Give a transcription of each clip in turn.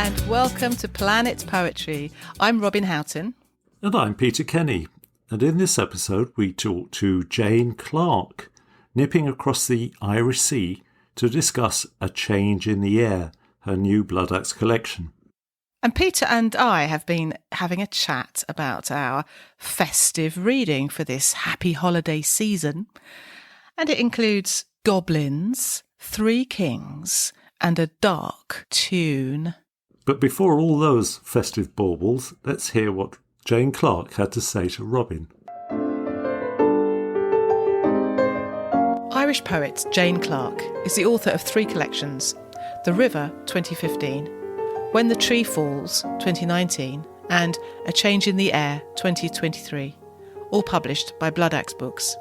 and welcome to Planet Poetry. I'm Robin Houghton. And I'm Peter Kenny. And in this episode, we talk to Jane Clarke, nipping across the Irish Sea to discuss A Change in the Air, her new Blood Axe collection. And Peter and I have been having a chat about our festive reading for this happy holiday season. And it includes goblins, three kings, and a dark tune. But before all those festive baubles, let's hear what Jane Clarke had to say to Robin. Irish poet Jane Clarke is the author of three collections: The River, 2015, When the Tree Falls, 2019, and A Change in the Air, 2023, all published by Blood Axe Books,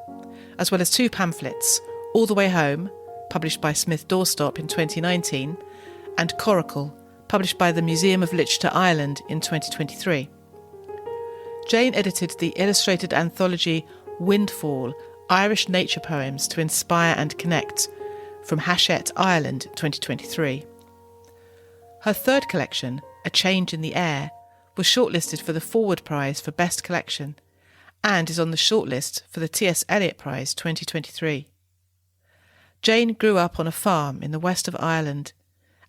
as well as two pamphlets, All the Way Home, published by Smith Doorstop in 2019, and Coracle, published by the Museum of Literature Ireland in 2023. Jane edited the illustrated anthology Windfall, Irish Nature Poems to Inspire and Connect, from Hachette, Ireland, 2023. Her third collection, A Change in the Air, was shortlisted for the Forward Prize for Best Collection and is on the shortlist for the T.S. Eliot Prize 2023. Jane grew up on a farm in the west of Ireland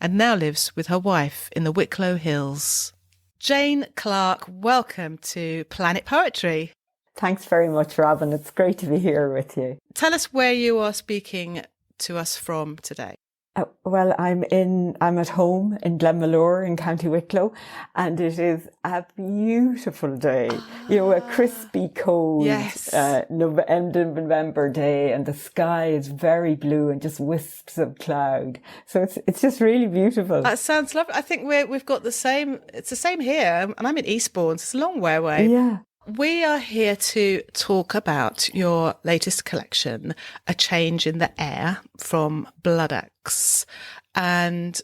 and now lives with her wife in the Wicklow Hills. Jane Clarke, welcome to Planet Poetry. Thanks very much, Robin. It's great to be here with you. Tell us where you are speaking to us from today. Well, I'm at home in Glenmalure in County Wicklow, and it is a beautiful day. A crispy, cold yes. End of November day, and the sky is very blue and just wisps of cloud. So it's just really beautiful. That sounds lovely. I think we've got the same. It's the same here, and I'm in Eastbourne. So it's a long way away. Yeah. We are here to talk about your latest collection, A Change in the Air, from Blood Axe. And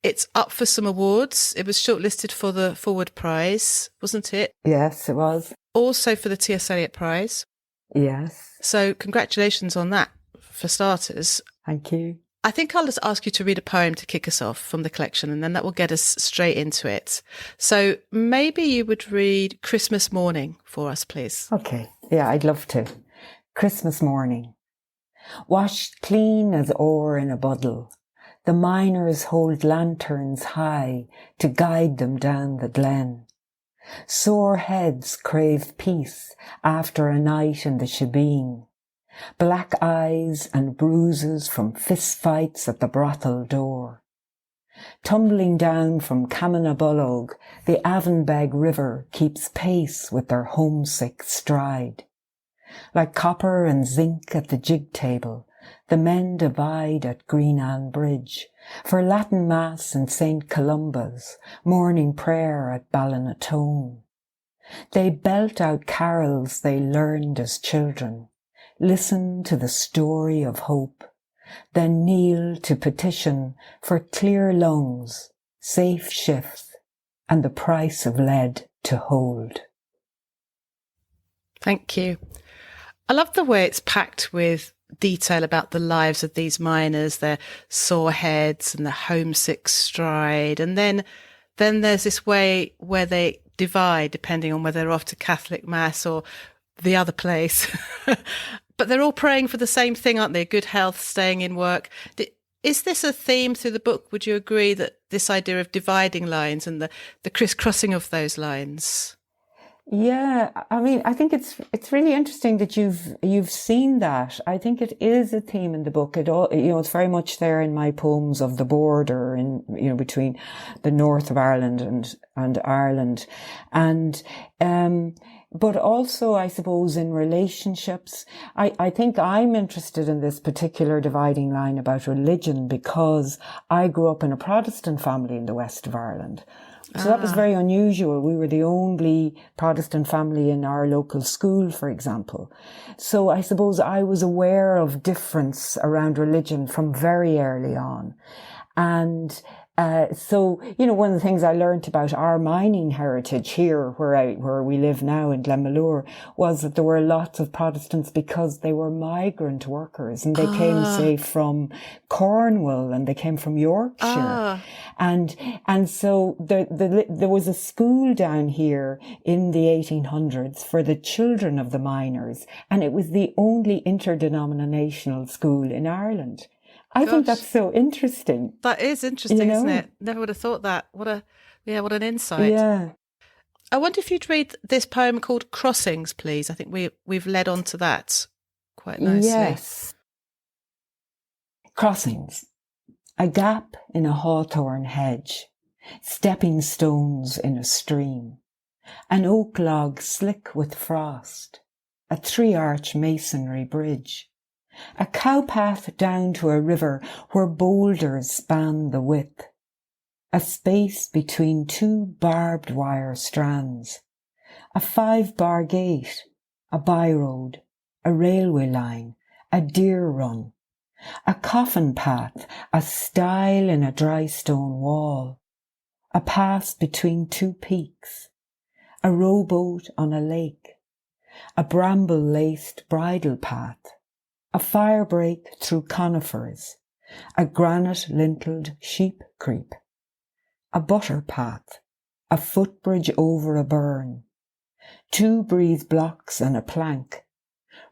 it's up for some awards. It was shortlisted for the Forward Prize, wasn't it? Yes, it was. Also for the T.S. Eliot Prize. Yes. So congratulations on that, for starters. Thank you. I think I'll just ask you to read a poem to kick us off from the collection, and then that will get us straight into it. So maybe you would read Christmas Morning for us, please. Okay. Yeah, I'd love to. Christmas morning. Washed clean as ore in a buddle, the miners hold lanterns high to guide them down the glen. Sore heads crave peace after a night in the shebeen. Black eyes and bruises from fistfights at the brothel door. Tumbling down from Camanabullogue, the Avonbeg River keeps pace with their homesick stride. Like copper and zinc at the jig table, the men divide at Greenan Bridge for Latin Mass in St. Columba's, morning prayer at Ballinatone. They belt out carols they learned as children, listen to the story of hope, then kneel to petition for clear lungs, safe shifts, and the price of lead to hold. Thank you. I love the way it's packed with detail about the lives of these miners, their sore heads and the homesick stride. And then there's this way where they divide depending on whether they're off to Catholic Mass or the other place. But they're all praying for the same thing, aren't they? Good health, staying in work. Is this a theme through the book? Would you agree that this idea of dividing lines and the crisscrossing of those lines? Yeah, I mean, I think it's really interesting that you've seen that. I think it is a theme in the book. It's very much there in my poems of the border between the north of Ireland and Ireland. And, but also, I suppose, in relationships, I think I'm interested in this particular dividing line about religion because I grew up in a Protestant family in the west of Ireland. So that was very unusual. We were the only Protestant family in our local school, for example. So I suppose I was aware of difference around religion from very early on. And So, one of the things I learned about our mining heritage here, where we live now in Glenmalure, was that there were lots of Protestants because they were migrant workers, and they came, say, from Cornwall, and they came from Yorkshire. And so there was a school down here in the 1800s for the children of the miners, and it was the only interdenominational school in Ireland. I think that's so interesting. That is interesting, isn't it? Never would have thought that. What an insight. Yeah. I wonder if you'd read this poem called Crossings, please. I think we've led on to that quite nicely. Yes. Crossings. A gap in a hawthorn hedge, stepping stones in a stream, an oak log slick with frost, a 3-arch masonry bridge, a cowpath down to a river where boulders span the width, a space between 2 barbed wire strands, a 5-bar gate, a byroad, a railway line, a deer run, a coffin path, a stile in a dry stone wall, a pass between 2 peaks, a rowboat on a lake, a bramble-laced bridle path, a fire break through conifers, a granite-lintled sheep creep, a butter path, a footbridge over a burn, 2 breeze blocks and a plank,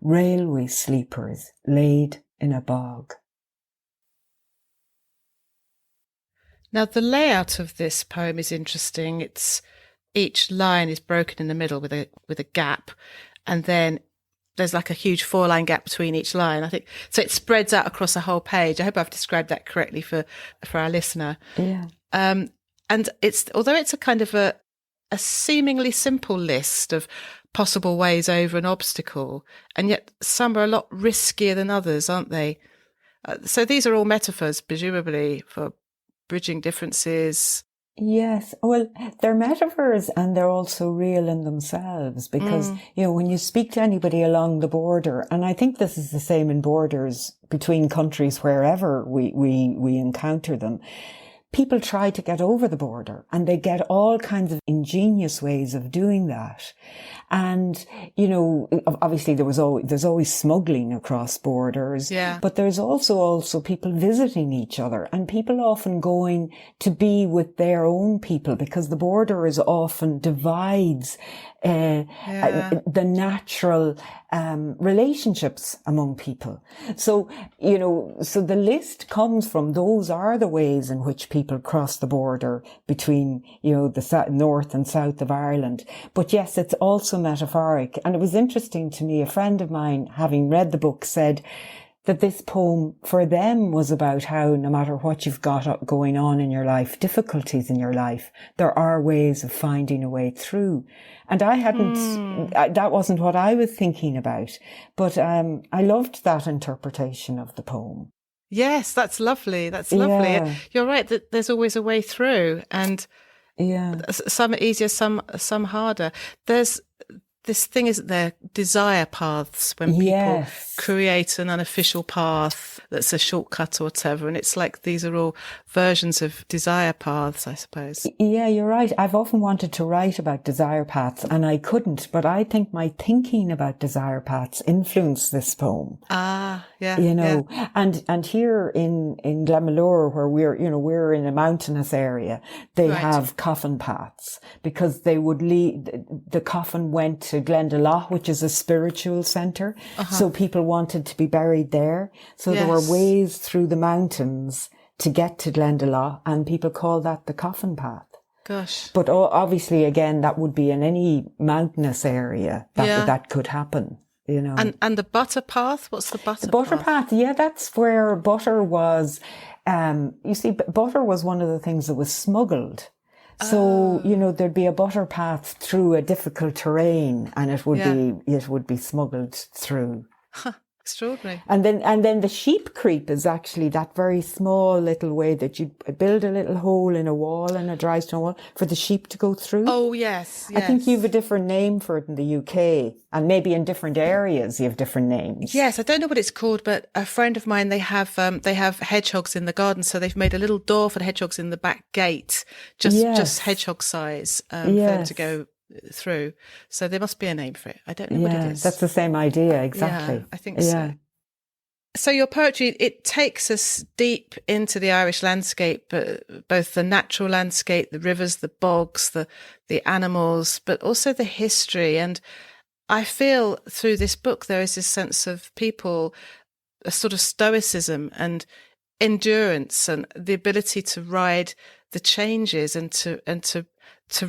railway sleepers laid in a bog. Now, the layout of this poem is interesting. Each line is broken in the middle with a gap, and then there's like a huge 4-line gap between each line. I think so. It spreads out across the whole page. I hope I've described that correctly for our listener. Yeah. And although it's a kind of a seemingly simple list of possible ways over an obstacle, and yet some are a lot riskier than others, aren't they? So these are all metaphors, presumably, for bridging differences. Yes, well, they're metaphors and they're also real in themselves because, when you speak to anybody along the border, and I think this is the same in borders between countries wherever we encounter them, people try to get over the border and they get all kinds of ingenious ways of doing that. And, obviously there's always smuggling across borders, but there's also people visiting each other and people often going to be with their own people because the border is often divides the natural relationships among people. So, so the list comes from those are the ways in which people cross the border between, the north and south of Ireland. But yes, it's also metaphoric. And it was interesting to me, a friend of mine, having read the book, said that this poem for them was about how no matter what you've got going on in your life, difficulties in your life, there are ways of finding a way through. And I hadn't, that wasn't what I was thinking about. But I loved that interpretation of the poem. Yes, that's lovely. That's lovely. Yeah. You're right that there's always a way through, and some are easier, some harder. There's this thing, isn't there? Desire paths, when people create an unofficial path that's a shortcut or whatever. And it's like these are all versions of desire paths, I suppose. Yeah, you're right. I've often wanted to write about desire paths and I couldn't, but I think my thinking about desire paths influenced this poem. And here in Glenmalure, where we're in a mountainous area, they have coffin paths because they would lead, the coffin went to Glendalough, which is a spiritual centre. So people wanted to be buried there. So there were ways through the mountains to get to Glendalough, and people call that the coffin path. Gosh. But obviously, again, that would be in any mountainous area that could happen. And the butter path? What's the butter path? The butter path, that's where butter was. You see, butter was one of the things that was smuggled. So, there'd be a butter path through a difficult terrain and it would be smuggled through. Extraordinary. And then the sheep creep is actually that very small little way that you build a little hole in a wall, in a dry stone wall, for the sheep to go through. Oh, yes. I think you have a different name for it in the UK, and maybe in different areas you have different names. Yes, I don't know what it's called, but a friend of mine, they have hedgehogs in the garden, so they've made a little door for the hedgehogs in the back gate, just hedgehog size, for them to go through. So there must be a name for it. I don't know what it is. That's the same idea, exactly. Yeah, I think so. So your poetry, it takes us deep into the Irish landscape, both the natural landscape, the rivers, the bogs, the animals, but also the history. And I feel through this book there is this sense of people, a sort of stoicism and endurance, and the ability to ride the changes and to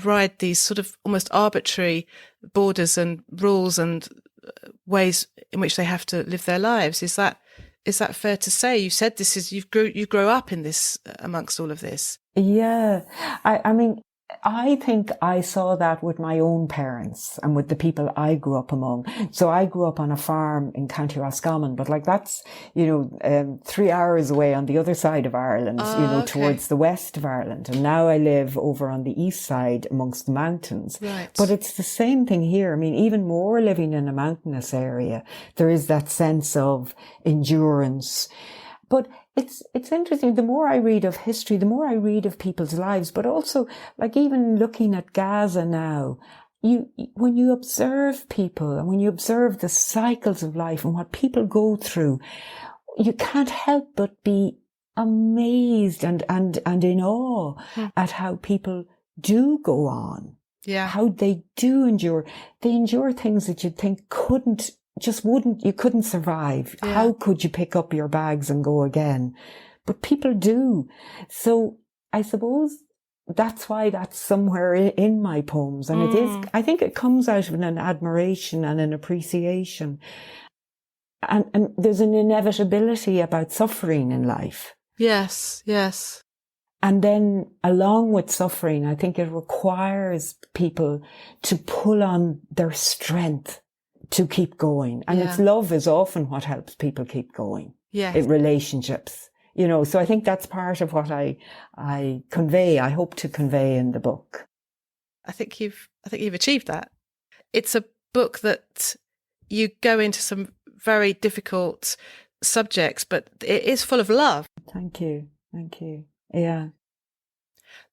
ride these sort of almost arbitrary borders and rules and ways in which they have to live their lives. Is that fair to say? You said this is you grow up in this, amongst all of this. Yeah, I mean, I think I saw that with my own parents and with the people I grew up among. So I grew up on a farm in County Roscommon, but like that's, 3 hours away on the other side of Ireland, towards the west of Ireland. And now I live over on the east side amongst the mountains. Right. But it's the same thing here. I mean, even more living in a mountainous area, there is that sense of endurance. But it's interesting. The more I read of history, the more I read of people's lives, but also like even looking at Gaza now, when you observe people and when you observe the cycles of life and what people go through, you can't help but be amazed and in awe at how people do go on. Yeah. How they do endure. They endure things that you'd think you couldn't survive. Yeah. How could you pick up your bags and go again? But people do. So I suppose that's why that's somewhere in my poems. And it is, I think it comes out of an admiration and an appreciation. And there's an inevitability about suffering in life. Yes, yes. And then along with suffering, I think it requires people to pull on their strength to keep going. And it's love is often what helps people keep going. Yeah. Relationships, so I think that's part of what I hope to convey in the book. I think you've achieved that. It's a book that you go into some very difficult subjects, but it is full of love. Thank you. Yeah.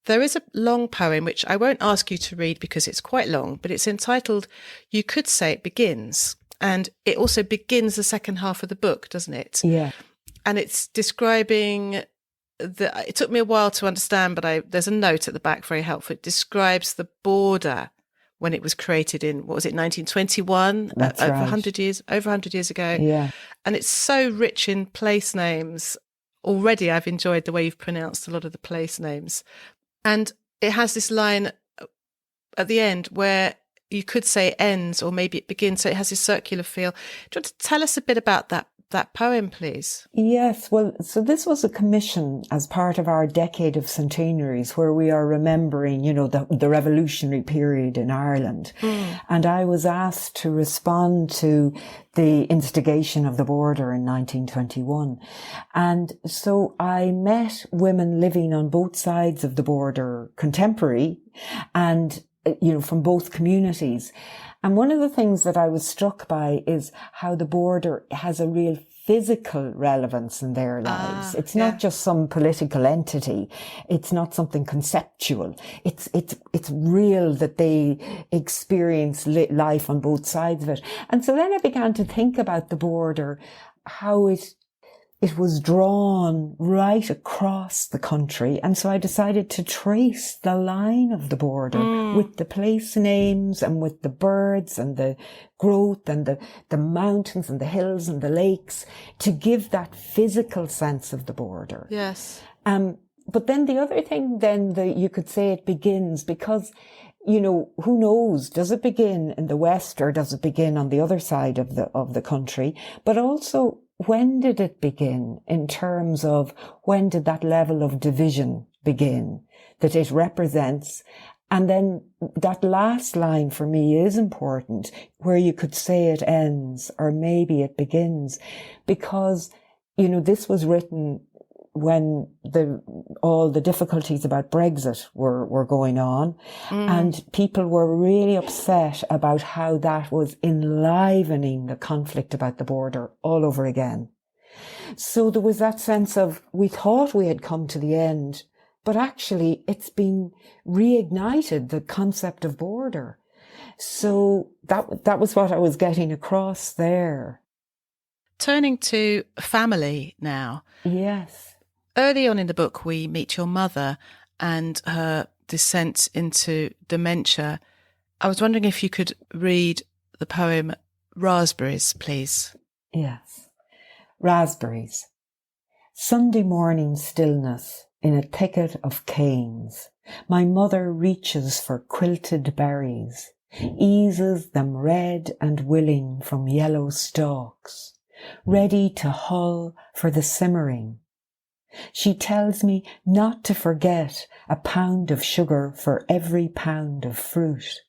There is a long poem, which I won't ask you to read because it's quite long, but it's entitled, You Could Say It Begins. And it also begins the second half of the book, doesn't it? Yeah. And it's describing it took me a while to understand, but there's a note at the back, very helpful. It describes the border when it was created in, 1921? That's over right. 100 years ago. Yeah. And it's so rich in place names. Already I've enjoyed the way you've pronounced a lot of the place names. And it has this line at the end where you could say it ends or maybe it begins. So it has this circular feel. Do you want to tell us a bit about that poem, please? Yes. Well, so this was a commission as part of our decade of centenaries where we are remembering, the revolutionary period in Ireland. And I was asked to respond to the instigation of the border in 1921. And so I met women living on both sides of the border, contemporary, and, from both communities. And one of the things that I was struck by is how the border has a real physical relevance in their lives. It's not just some political entity. It's not something conceptual. It's real that they experience life on both sides of it. And so then I began to think about the border, how it was drawn right across the country. And so I decided to trace the line of the border with the place names and with the birds and the growth and the mountains and the hills and the lakes to give that physical sense of the border. Yes. But then the other thing you could say it begins because, who knows, does it begin in the West or does it begin on the other side of the country? But also, when did it begin in terms of when did that level of division begin that it represents? And then that last line for me is important, where you could say it ends or maybe it begins, because, this was written when all the difficulties about Brexit were going on, and people were really upset about how that was enlivening the conflict about the border all over again. So there was that sense of, we thought we had come to the end, but actually it's been reignited, the concept of border. So that was what I was getting across there. Turning to family now. Yes. Early on in the book, we meet your mother and her descent into dementia. I was wondering if you could read the poem Raspberries, please. Yes. Raspberries. Sunday morning stillness in a thicket of canes. My mother reaches for quilted berries, eases them red and willing from yellow stalks, ready to hull for the simmering. She tells me not to forget a pound of sugar for every pound of fruit.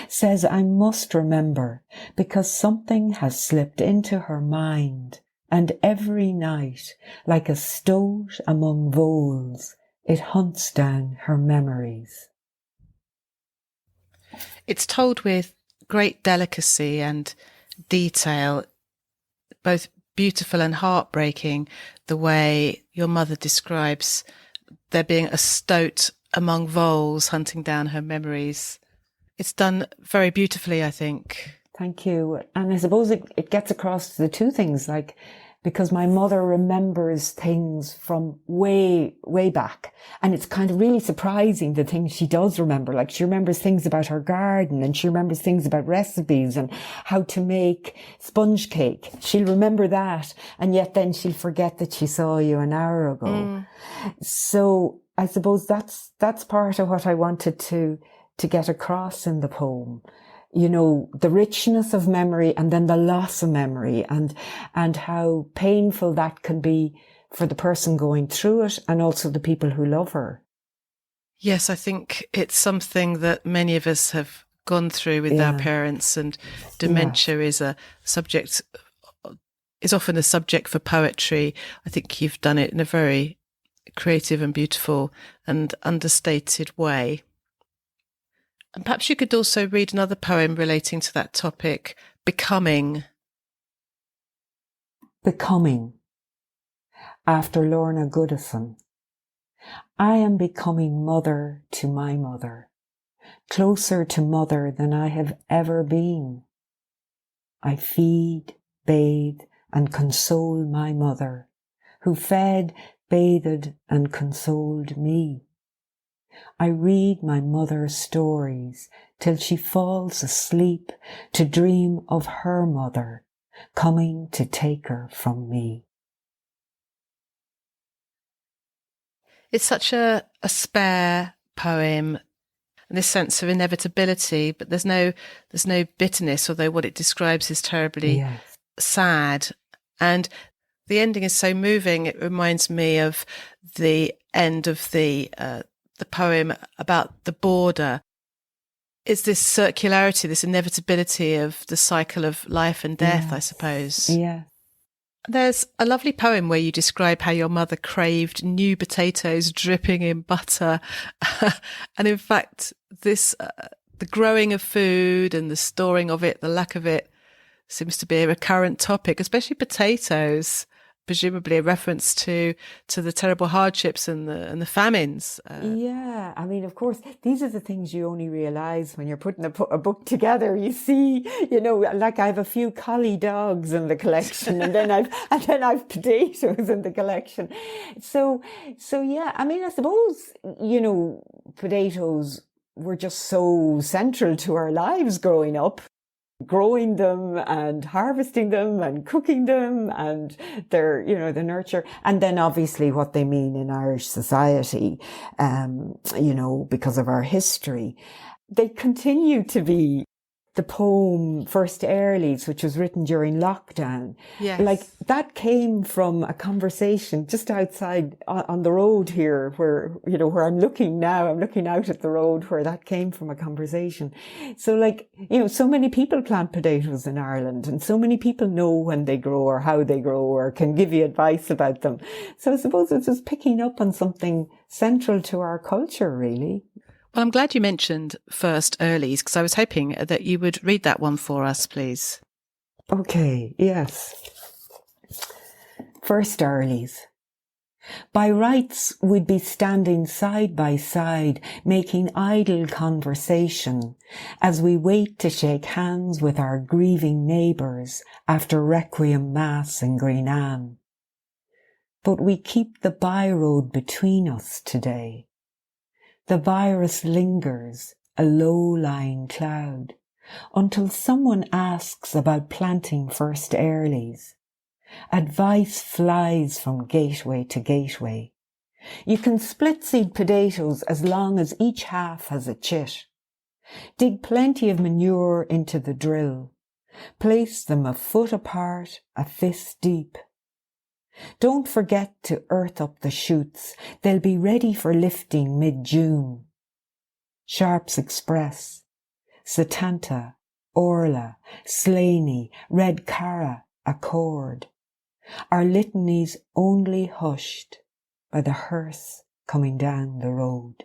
Says I must remember because something has slipped into her mind, and every night, like a stoat among voles, it hunts down her memories. It's told with great delicacy and detail, both beautiful and heartbreaking, the way your mother describes there being a stoat among voles hunting down her memories. It's done very beautifully, I think. Thank you. And I suppose it gets across the two things, because my mother remembers things from way, way back. And it's kind of really surprising, the things she does remember. Like, she remembers things about her garden, and she remembers things about recipes and how to make sponge cake. She'll remember that. And yet then she'll forget that she saw you an hour ago. So I suppose that's part of what I wanted to get across in the poem. The richness of memory and then the loss of memory, and how painful that can be for the person going through it and also the people who love her. Yes, I think it's something that many of us have gone through with our parents, and dementia is often a subject for poetry. I think you've done it in a very creative and beautiful and understated way. And perhaps you could also read another poem relating to that topic, Becoming. Becoming. After Lorna Goodison. I am becoming mother to my mother, closer to mother than I have ever been. I feed, bathe, and console my mother, who fed, bathed, and consoled me. I read my mother's stories till she falls asleep to dream of her mother coming to take her from me. It's such a spare poem, and this sense of inevitability, but there's no bitterness, although what it describes is terribly sad. And the ending is so moving. It reminds me of the end of the poem about the border. It's this circularity, this inevitability of the cycle of life and death, I suppose. Yeah. There's a lovely poem where you describe how your mother craved new potatoes dripping in butter. And in fact, the growing of food and the storing of it, the lack of it, seems to be a recurrent topic, especially potatoes. Presumably a reference to the terrible hardships and the famines. Yeah, I mean, of course, these are the things you only realise when you're putting a book together. You see, like I have a few collie dogs in the collection, and then I've potatoes in the collection. So yeah, I mean, I suppose potatoes were just so central to our lives growing up. Growing them and harvesting them and cooking them and their, the nurture. And then obviously what they mean in Irish society, because of our history. They continue to be the poem First Earlies, which was written during lockdown. Yes. Like that came from a conversation just outside on the road here where, you know, where I'm looking now. I'm looking out at the road where that came from a conversation. So like, you know, so many people plant potatoes in Ireland and so many people know when they grow or how they grow or can give you advice about them. So I suppose it's just picking up on something central to our culture, really. Well, I'm glad you mentioned First Earlies because I was hoping that you would read that one for us, please. Okay, yes. First Earlies. By rights, we'd be standing side by side, making idle conversation as we wait to shake hands with our grieving neighbours after Requiem Mass in Green Anne. But we keep the byroad between us today. The virus lingers, a low-lying cloud, until someone asks about planting first earlies. Advice flies from gateway to gateway. You can split seed potatoes as long as each half has a chit. Dig plenty of manure into the drill. Place them a foot apart, a fist deep. Don't forget to earth up the shoots. They'll be ready for lifting mid-June. Sharps Express, Setanta, Orla, Slaney, Red Cara, Accord. Our litanies only hushed by the hearse coming down the road.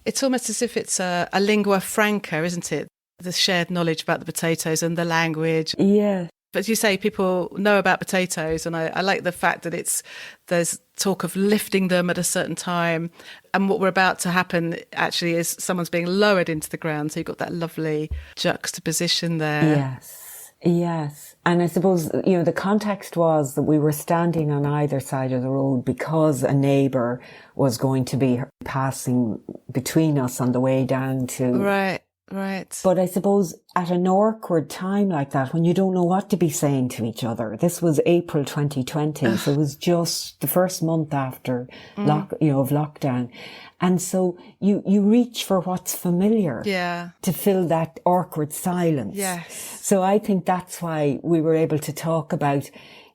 It's almost as if it's a lingua franca, isn't it? The shared knowledge about the potatoes and the language. Yeah. But as you say, people know about potatoes, and I like the fact that there's talk of lifting them at a certain time, and what we're about to happen actually is someone's being lowered into the ground. So you've got that lovely juxtaposition there. Yes. And I suppose, you know, the context was that we were standing on either side of the road because a neighbour was going to be passing between us on the way down to... Right. But I suppose at an awkward time like that, when you don't know what to be saying to each other, this was April 2020, so it was just the first month after of lockdown. And so you reach for what's familiar to fill that awkward silence. Yes. So I think that's why we were able to talk about,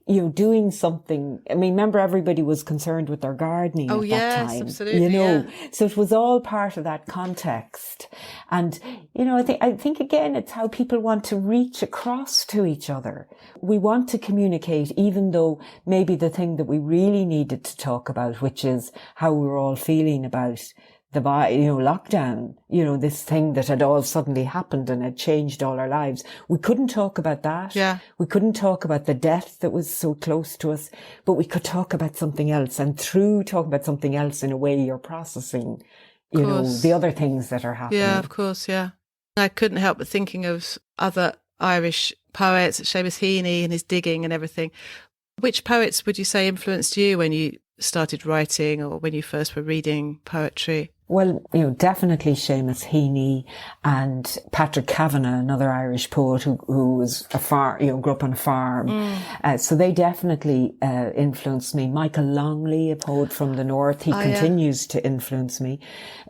you know, doing something. I mean, remember everybody was concerned with their gardening at that time. Absolutely, you know, so it was all part of that context. And, you know, I think again, it's how people want to reach across to each other. We want to communicate, even though maybe the thing that we really needed to talk about, which is how we were all feeling about the, you know, lockdown, you know, this thing that had all suddenly happened and had changed all our lives. We couldn't talk about that. Yeah. We couldn't talk about the death that was so close to us, but we could talk about something else. And through talking about something else, in a way, you're processing, you know, the other things that are happening. Yeah, of course. Yeah. I couldn't help but thinking of other Irish poets, Seamus Heaney and his digging and everything. Which poets would you say influenced you when you started writing or when you first were reading poetry? Well, you know, definitely Seamus Heaney and Patrick Kavanagh, another Irish poet who was grew up on a farm. So they definitely influenced me. Michael Longley, a poet from the north, he continues to influence me.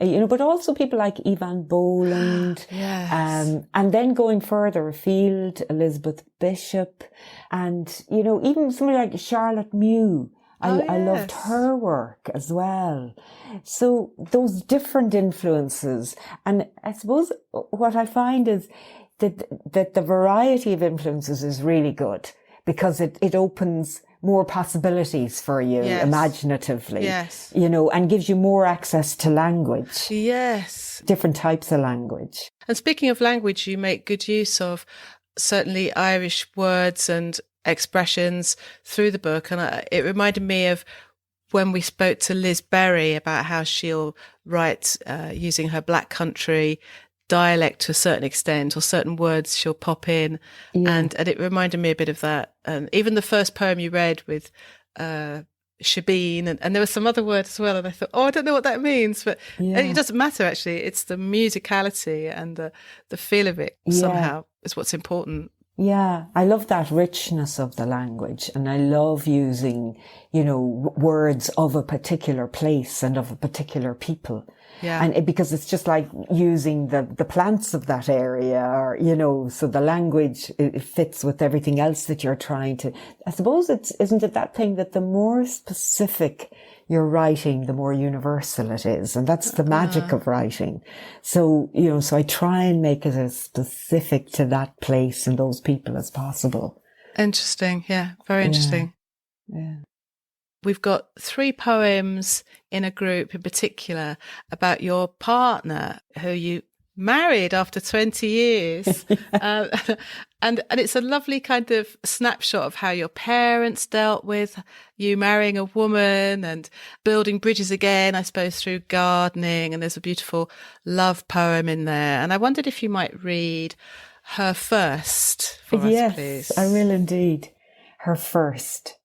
You know, but also people like Evan Boland. Yes. And then going further afield, Elizabeth Bishop, and, you know, even somebody like Charlotte Mew. I loved her work as well. So those different influences. And I suppose what I find is that the variety of influences is really good because it opens more possibilities for you imaginatively. Yes. You know, and gives you more access to language. Yes. Different types of language. And speaking of language, you make good use of certainly Irish words and expressions through the book, and it reminded me of when we spoke to Liz Berry about how she'll write using her Black Country dialect to a certain extent, or certain words she'll pop in, and it reminded me a bit of that. And even the first poem you read with shebeen, and there were some other words as well, and I thought, I don't know what that means, but it doesn't matter actually. It's the musicality and the feel of it somehow is what's important. Yeah, I love that richness of the language, and I love using, you know, words of a particular place and of a particular people. Yeah. And because it's just like using the plants of that area, or, you know, so the language, it fits with everything else that you're trying to, I suppose isn't it that thing that the more specific you're writing, the more universal it is. And that's the magic of writing. So, you know, so I try and make it as specific to that place and those people as possible. Interesting. Yeah. Very interesting. Yeah. We've got 3 poems in a group in particular about your partner who you married after 20 years. And it's a lovely kind of snapshot of how your parents dealt with you marrying a woman and building bridges again, I suppose, through gardening. And there's a beautiful love poem in there. And I wondered if you might read her first for us, please. Yes, I will indeed. Her first.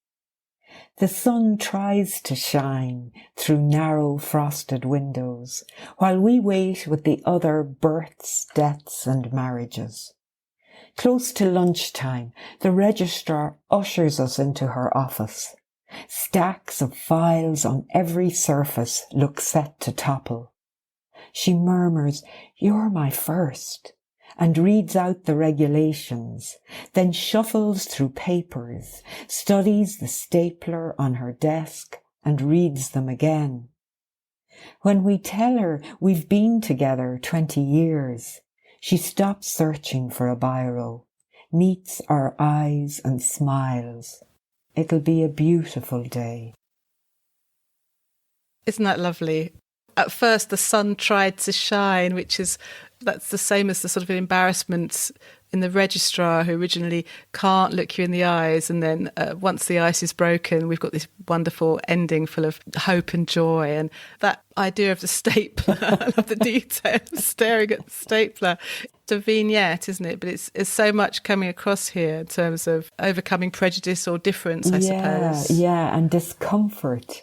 The sun tries to shine through narrow frosted windows while we wait with the other births, deaths and marriages. Close to lunchtime, the registrar ushers us into her office. Stacks of files on every surface look set to topple. She murmurs, "You're my first," and reads out the regulations, then shuffles through papers, studies the stapler on her desk, and reads them again. When we tell her we've been together 20 years, she stops searching for a biro, meets our eyes and smiles. It'll be a beautiful day. Isn't that lovely? At first, the sun tried to shine, that's the same as the sort of embarrassment in the registrar who originally can't look you in the eyes. And then once the ice is broken, we've got this wonderful ending full of hope and joy. And that idea of the stapler, I love the detail of staring at the stapler. It's a vignette, isn't it? But it's so much coming across here in terms of overcoming prejudice or difference, I suppose. Yeah, and discomfort.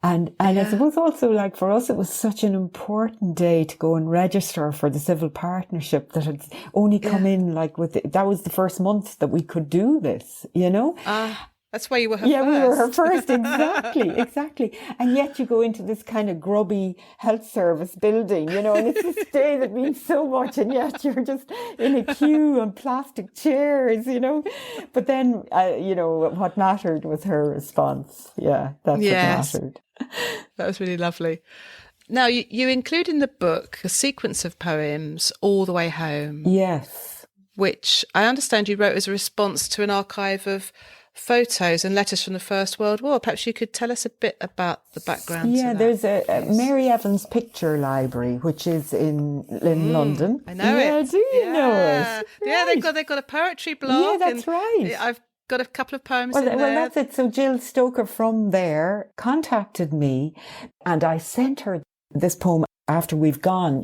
And I suppose also, like, for us, it was such an important day to go and register for the civil partnership that had only come in, like, that was the first month that we could do this, you know? That's why you were her first. Yeah, we were her first, exactly. And yet you go into this kind of grubby health service building, you know, and it's this day that means so much, and yet you're just in a queue and plastic chairs, you know. But then, you know, what mattered was her response. Yeah, that's what mattered. That was really lovely. Now, you include in the book a sequence of poems, All the Way Home. Yes. Which I understand you wrote as a response to an archive of photos and letters from the First World War. Perhaps you could tell us a bit about the background to that. There's a Mary Evans Picture Library, which is in London. I know it. Do you know it? Yeah, Right. they've got a poetry blog. Yeah, that's right. I've got a couple of poems in there. Well, that's it. So Jill Stoker from there contacted me, and I sent her this poem after we've gone.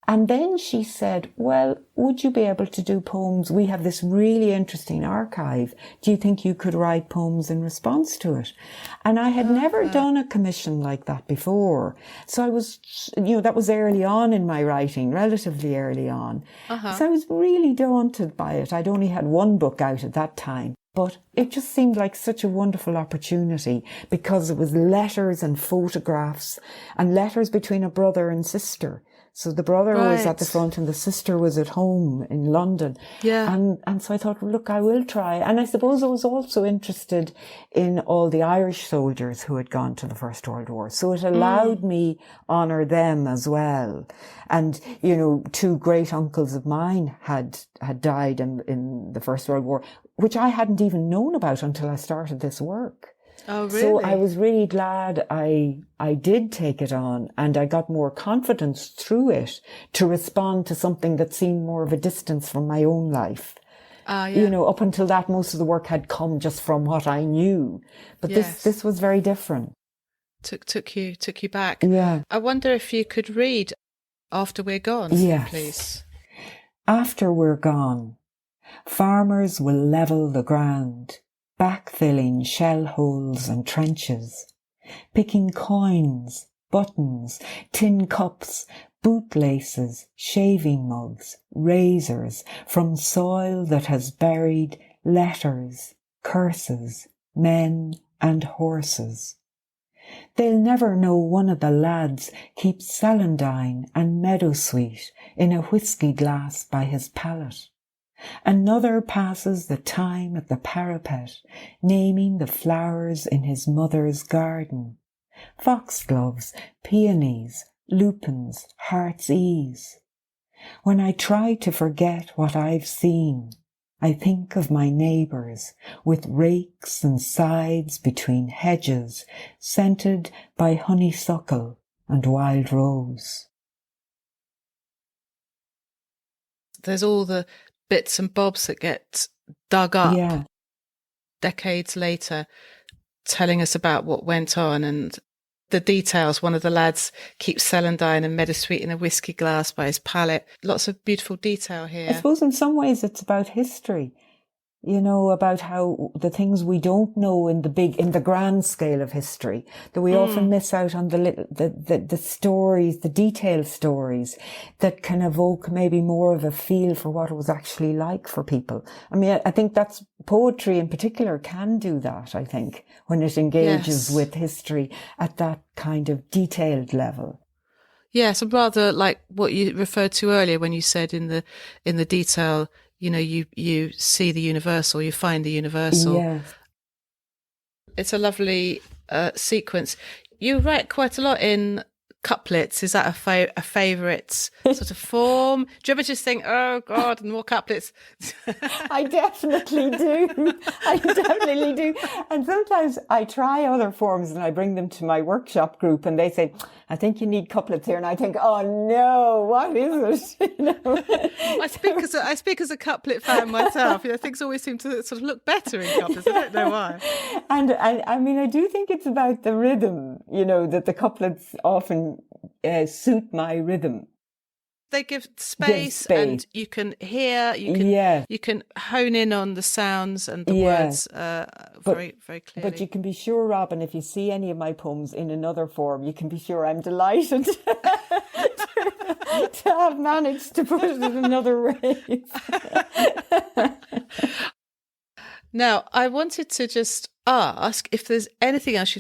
And then she said, "Well, would you be able to do poems? We have this really interesting archive. Do you think you could write poems in response to it?" And I had never done a commission like that before. So I was, you know, that was early on in my writing, relatively early on. So I was really daunted by it. I'd only had one book out at that time. But it just seemed like such a wonderful opportunity because it was letters and photographs and letters between a brother and sister. So the brother was at the front and the sister was at home in London. Yeah. And so I thought, well, look, I will try. And I suppose I was also interested in all the Irish soldiers who had gone to the First World War. So it allowed me honour them as well. And, you know, 2 great uncles of mine had died in the First World War, which I hadn't even known about until I started this work. Oh, really? So I was really glad I did take it on, and I got more confidence through it to respond to something that seemed more of a distance from my own life. You know, up until that, most of the work had come just from what I knew. But this was very different. Took you back. Yeah. I wonder if you could read After We're Gone, please. After we're gone, farmers will level the ground, backfilling shell holes and trenches, picking coins, buttons, tin cups, bootlaces, shaving mugs, razors from soil that has buried letters, curses, men and horses. They'll never know one of the lads keeps celandine and meadowsweet in a whisky glass by his pallet. Another passes the time at the parapet, naming the flowers in his mother's garden. Foxgloves, peonies, lupins, heart's ease. When I try to forget what I've seen, I think of my neighbours with rakes and scythes between hedges, scented by honeysuckle and wild rose. There's all the bits and bobs that get dug up decades later, telling us about what went on and the details. One of the lads keeps celandine and meadowsweet in a whiskey glass by his pallet. Lots of beautiful detail here. I suppose in some ways it's about history. About how the things we don't know in the grand scale of history, that we often miss out on the stories, the detailed stories that can evoke maybe more of a feel for what it was actually like for people. I mean, I think that's poetry in particular can do that, I think, when it engages with history at that kind of detailed level. Yes, and rather like what you referred to earlier when you said in the detail, you see the universal, you find the universal. Yes. It's a lovely sequence. You write quite a lot in couplets. Is that a favourite sort of form? Do you ever just think, oh God, and more couplets? I definitely do. And sometimes I try other forms and I bring them to my workshop group and they say, I think you need couplets here. And I think, oh no, what is it? I speak as a couplet fan myself. Things always seem to sort of look better in couplets. I don't know why. And I mean, I do think it's about the rhythm, that the couplets often suit my rhythm. They give space, and you can hear, you can hone in on the sounds and the words very, very clearly. But you can be sure, Robin, if you see any of my poems in another form, you can be sure I'm delighted to have managed to put it in another way. Now, I wanted to just ask if there's anything else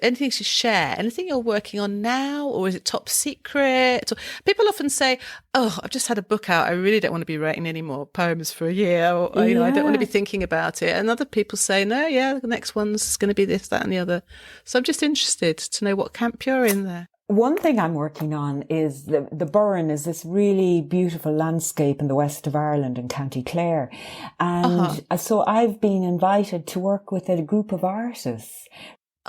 anything to share, anything you're working on now, or is it top secret? People often say, oh, I've just had a book out. I really don't want to be writing any more poems for a year, or, I don't want to be thinking about it. And other people say, no, the next one's going to be this, that, and the other. So I'm just interested to know what camp you're in there. One thing I'm working on is the Burren is this really beautiful landscape in the west of Ireland in County Clare. And so I've been invited to work with a group of artists.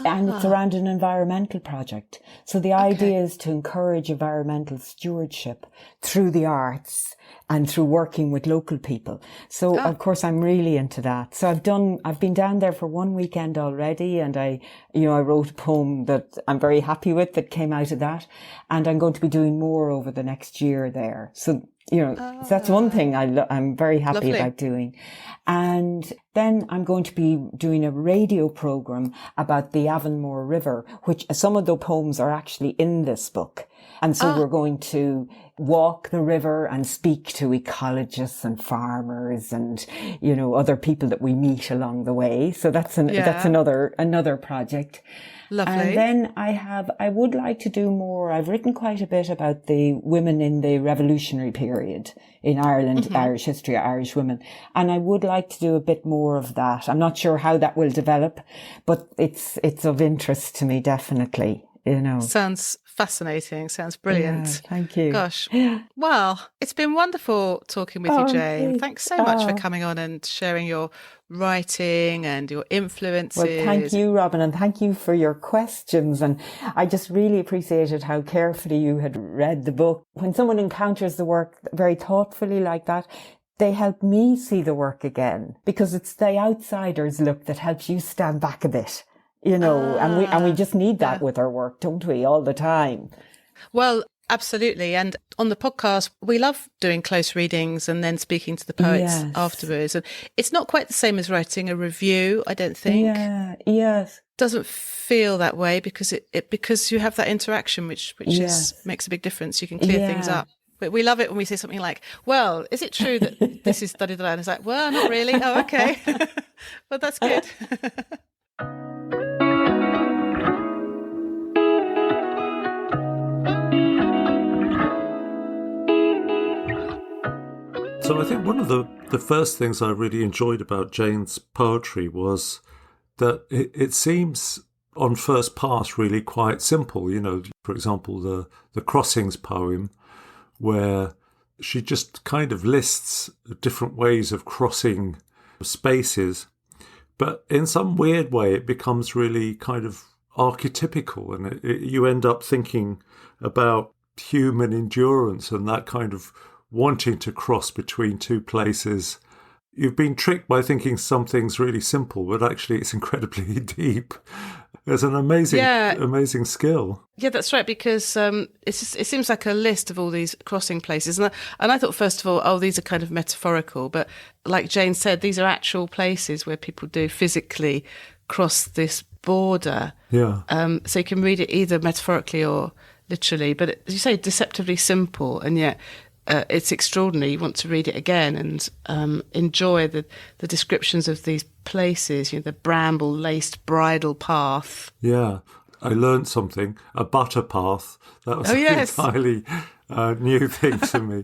And it's around an environmental project. So the idea is to encourage environmental stewardship through the arts and through working with local people. So of course I'm really into that. So I've been down there for one weekend already, and I wrote a poem that I'm very happy with that came out of that. And I'm going to be doing more over the next year there. So that's one thing I'm very happy about doing. And then I'm going to be doing a radio program about the Avonmore River, which some of the poems are actually in this book. And so we're going to walk the river and speak to ecologists and farmers and, other people that we meet along the way. So that's another project. Lovely. And then I would like to do more. I've written quite a bit about the women in the revolutionary period in Ireland, Irish history, Irish women. And I would like to do a bit more of that. I'm not sure how that will develop, but it's of interest to me, definitely, Sounds fascinating. Sounds brilliant. Yeah, thank you. Gosh. Well, it's been wonderful talking with you, Jane. Thanks so much for coming on and sharing your writing and your influences. Well, thank you, Robin, and thank you for your questions. And I just really appreciated how carefully you had read the book. When someone encounters the work very thoughtfully like that, they help me see the work again, because it's the outsider's look that helps you stand back a bit. And we just need that with our work, don't we, all the time? Well, absolutely. And on the podcast, we love doing close readings and then speaking to the poets afterwards. And it's not quite the same as writing a review, I don't think. Yeah, yes. Doesn't feel that way because because you have that interaction, which makes a big difference. You can clear things up. But we love it when we say something like, well, is it true that this is da-da-da? And it's like, well, not really. Oh, okay. But that's good. So I think one of the first things I really enjoyed about Jane's poetry was that it seems on first pass really quite simple. You know, for example, the Crossings poem, where she just kind of lists different ways of crossing spaces, but in some weird way it becomes really kind of archetypical, and you end up thinking about human endurance and that kind of wanting to cross between two places. You've been tricked by thinking something's really simple, but actually it's incredibly deep. It's an amazing skill. Yeah, that's right, because it seems like a list of all these crossing places. And I thought, first of all, oh, these are kind of metaphorical. But like Jane said, these are actual places where people do physically cross this border. Yeah. So you can read it either metaphorically or literally. But as you say, deceptively simple, and yet it's extraordinary. You want to read it again and enjoy the descriptions of these places, you know, the bramble-laced bridle path. Yeah, I learned something, a butter path. That was yes. an entirely new thing to me.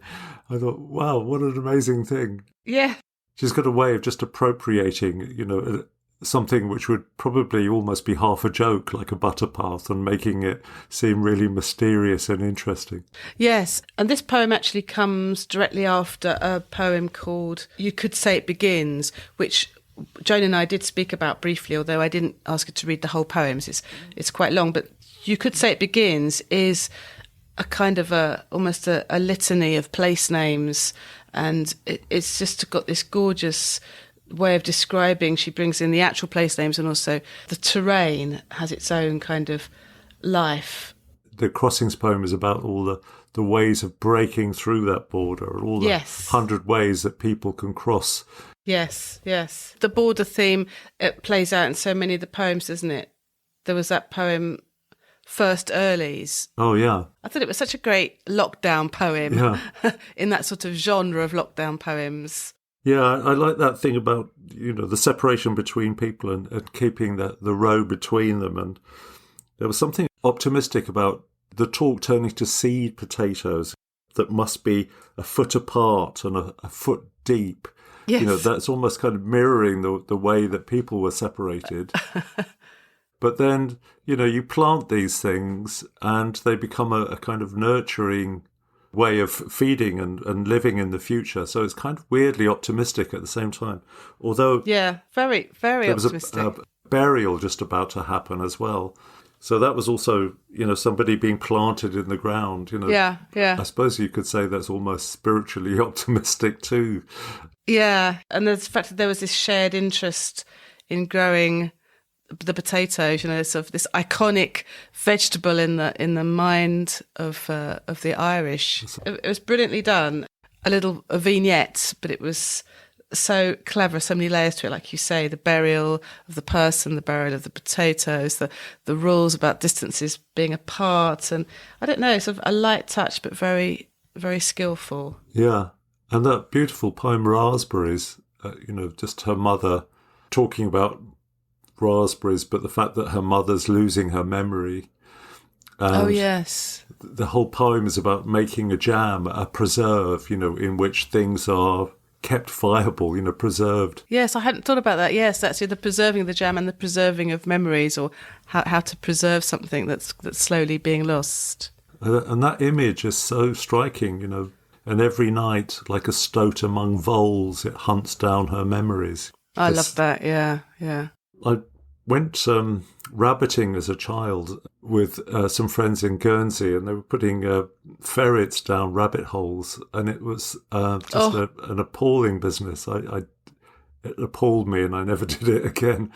I thought, wow, what an amazing thing. Yeah. She's got a way of just appropriating, you know, something which would probably almost be half a joke, like a butter path, and making it seem really mysterious and interesting. Yes, and this poem actually comes directly after a poem called You Could Say It Begins, which Joan and I did speak about briefly, although I didn't ask her to read the whole poem. It's quite long, but You Could Say It Begins is a kind of almost a litany of place names, and it's just got this gorgeous way of describing. She brings in the actual place names, and also the terrain has its own kind of life. The Crossings poem is about all the ways of breaking through that border, all the 100 ways that people can cross. Yes. The border theme, it plays out in so many of the poems, doesn't it? There was that poem, First Earlies. Oh, yeah. I thought it was such a great lockdown poem, in that sort of genre of lockdown poems. Yeah, I like that thing about, you know, the separation between people and keeping the row between them. And there was something optimistic about the talk turning to seed potatoes that must be a foot apart and a foot deep. Yes. You know, that's almost kind of mirroring the way that people were separated. But then, you know, you plant these things and they become a kind of nurturing way of feeding and living in the future. So it's kind of weirdly optimistic at the same time. Although... Yeah, very, very optimistic. There was a burial just about to happen as well. So that was also, you know, somebody being planted in the ground, you know. Yeah. I suppose you could say that's almost spiritually optimistic too. Yeah, and the fact that there was this shared interest in growing the potatoes, you know, sort of this iconic vegetable in the mind of the Irish. It was brilliantly done. A vignette, but it was so clever, so many layers to it, like you say, the burial of the person, the burial of the potatoes, the rules about distances being apart, and I don't know, sort of a light touch, but very, very skillful. Yeah, and that beautiful poem, Raspberries, you know, just her mother talking about raspberries, but the fact that her mother's losing her memory. Oh, yes. The whole poem is about making a jam, a preserve, you know, in which things are kept viable, you know, preserved. Yes, I hadn't thought about that. Yes, that's the preserving of the jam and the preserving of memories, or how to preserve something that's slowly being lost. And that image is so striking, you know, and every night, like a stoat among voles, it hunts down her memories. I love that, yeah. I went rabbiting as a child with some friends in Guernsey, and they were putting ferrets down rabbit holes, and it was just an appalling business. It appalled me, and I never did it again.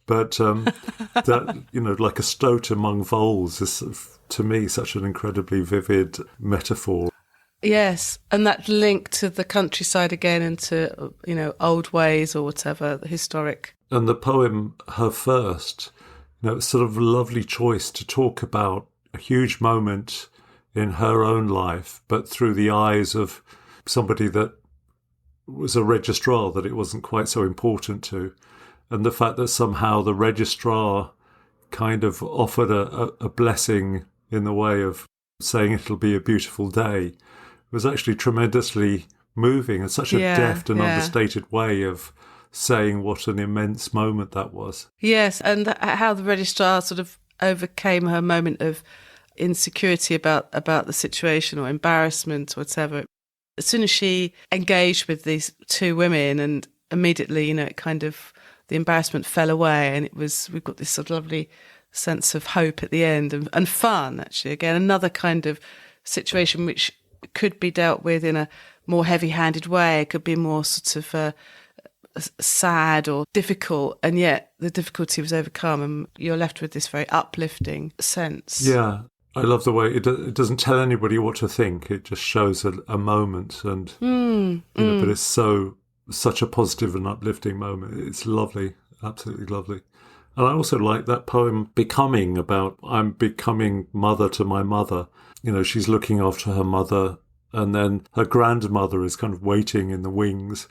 But that, you know, like a stoat among voles is, to me, such an incredibly vivid metaphor. Yes, and that link to the countryside again, and to, you know, old ways or whatever, the historic. And the poem, Her First, you know, it's sort of a lovely choice to talk about a huge moment in her own life, but through the eyes of somebody that was a registrar that it wasn't quite so important to. And the fact that somehow the registrar kind of offered a blessing in the way of saying it'll be a beautiful day was actually tremendously moving and such a deft and yeah. understated way of saying what an immense moment that was. Yes, and how the registrar sort of overcame her moment of insecurity about the situation or embarrassment or whatever. As soon as she engaged with these two women, and immediately, it kind of, the embarrassment fell away, and we've got this sort of lovely sense of hope at the end, and fun, actually. Again, another kind of situation which could be dealt with in a more heavy-handed way. It could be more sort of sad or difficult, and yet the difficulty was overcome, and you're left with this very uplifting sense. Yeah, I love the way it doesn't tell anybody what to think. It just shows a moment, and but it's such a positive and uplifting moment. It's lovely, absolutely lovely. And I also like that poem Becoming, about I'm becoming mother to my mother. She's looking after her mother, and then her grandmother is kind of waiting in the wings